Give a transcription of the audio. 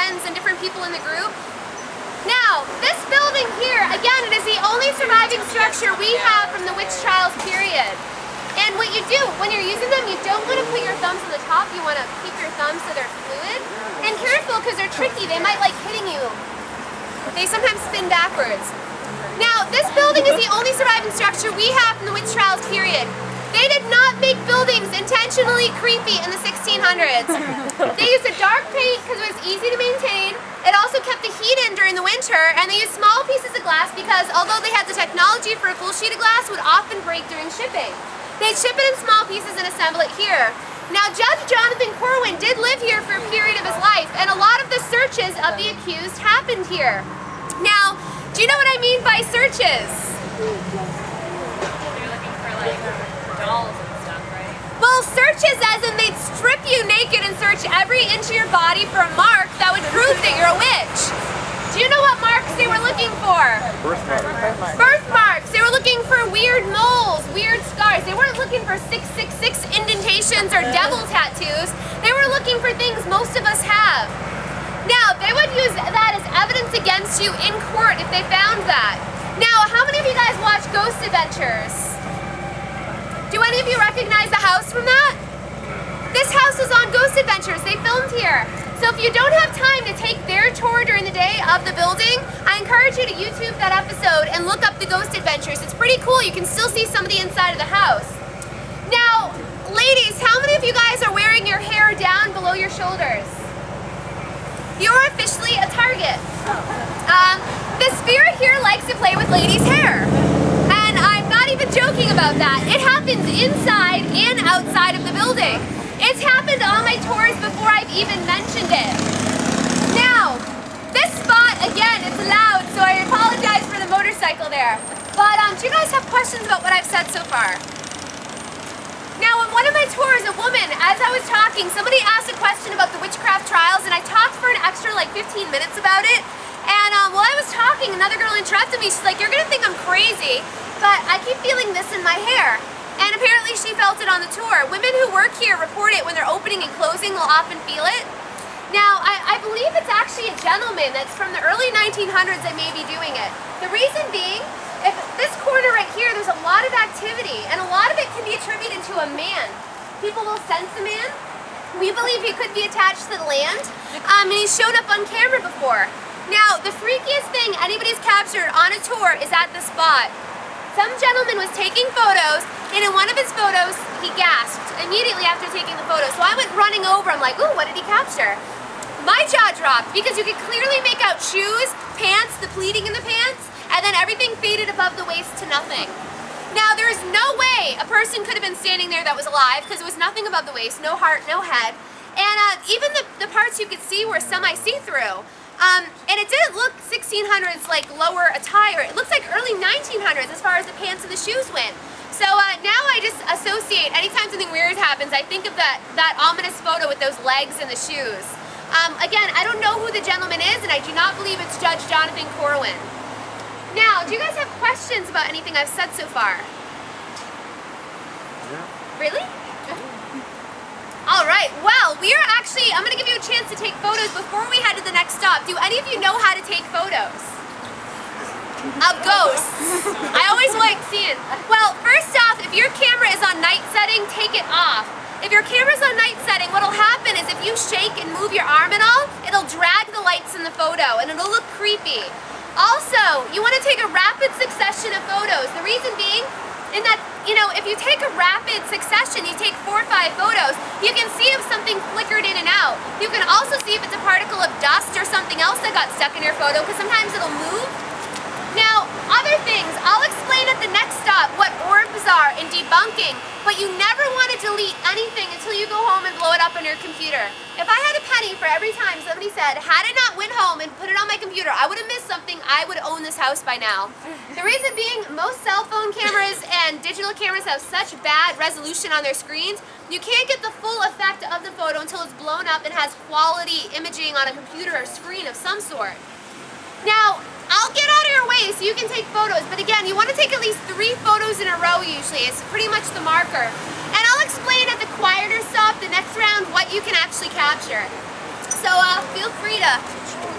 friends and different people in the group. Now, this building here, again, it is the only surviving structure we have from the witch trials period. And what you do, when you're using them, you don't want to put your thumbs on the top, you want to keep your thumbs so they're fluid. And careful, because they're tricky, they might like hitting you. They sometimes spin backwards. Now, this building is the only surviving structure we have from the witch trials period. They did not make buildings intentionally creepy in the 1600s. They used a dark paint because it was easy to maintain. It also kept the heat in during the winter, and they used small pieces of glass because although they had the technology for a full sheet of glass, it would often break during shipping. They'd ship it in small pieces and assemble it here. Now, Judge Jonathan Corwin did live here for a period of his life, and a lot of the searches of the accused happened here. Now, do you know what I mean by searches? They're looking for like dolls and stuff, right? Well, searches as in they'd strip you naked and search every inch of your body for a mark that would prove that you're a witch. Do you know what marks they were looking for? Birthmarks. Birthmarks. They were looking for weird moles, weird scars. They weren't looking for 666 indentations or devil tattoos. They were looking for things most of us have. Now, they would use that as evidence against you in court if they found that. Now, how many of you guys watch Ghost Adventures? Do any of you recognize the house from that? This house was on Ghost Adventures. They filmed here. So if you don't have time to take their tour during the day of the building, I encourage you to YouTube that episode and look up the Ghost Adventures. It's pretty cool. You can still see some of the inside of the house. Now, ladies, how many of you guys are wearing your hair down below your shoulders? You're officially a target. The spirit here likes to play with ladies' hair. And I'm not even joking about that. It happens inside and outside of the building. It's happened on my tours before I've even mentioned it. Now, this spot, again, it's loud, so I apologize for the motorcycle there. But do you guys have questions about what I've said so far? Now, on one of my tours, a woman, as I was talking, somebody asked a question about the witchcraft trials, and I talked for an extra like 15 minutes about it. And while I was talking, another girl interrupted me. She's like, "You're gonna think I'm crazy, but I keep feeling this in my hair." And apparently she felt it on the tour. Women who work here report it when they're opening and closing, they'll often feel it. Now, I believe it's actually a gentleman that's from the early 1900s that may be doing it. The reason being, if this corner right here, there's a lot of activity, and a lot of it can be attributed to a man. People will sense a man. We believe he could be attached to the land, and he's shown up on camera before. Now, the freakiest thing anybody's captured on a tour is at the spot. Some gentleman was taking photos, and in one of his photos, he gasped immediately after taking the photo. So I went running over, I'm like, ooh, what did he capture? My jaw dropped, because you could clearly make out shoes, pants, the pleating in the pants, and then everything faded above the waist to nothing. Now, there is no way a person could have been standing there that was alive, because there was nothing above the waist, no heart, no head. And even the parts you could see were semi-see-through. And it didn't look 1600s like lower attire. It looks like early 1900s as far as the pants and the shoes went. So now I just associate, anytime something weird happens, I think of that ominous photo with those legs and the shoes. Again, I don't know who the gentleman is, and I do not believe it's Judge Jonathan Corwin. Now, do you guys have questions about anything I've said so far? Yeah. Really? All right, well, we are actually, I'm going to give you a chance to take photos before we head to the next stop. Do any of you know how to take photos of ghosts? I always like seeing. Well, first off, if your camera is on night setting, take it off. If your camera's on night setting, what'll happen is if you shake and move your arm and all, it'll drag the lights in the photo and it'll look creepy. Also, you want to take a rapid succession of photos. The reason being, in that, you know, if you take a rapid succession, you take 4 or 5 photos, you can see if something flickered in and out. You can also see if it's a particle of dust or something else that got stuck in your photo, because sometimes it'll move. Now, other things, I'll explain at the next stop what orbs are in debunking, but you never want to delete anything until you go home and blow it up on your computer. If I had a penny for every time somebody said, had I not went home and put it on my computer, I would have missed something, I would own this house by now. The reason being, most cell phone cameras and digital cameras have such bad resolution on their screens, you can't get the full effect of the photo until it's blown up and has quality imaging on a computer or screen of some sort. Now, I'll get out of your way so you can take photos, but again, you want to take at least 3 photos in a row usually. It's pretty much the marker. And I'll explain at the quieter stop, the next round, what you can actually capture. So feel free to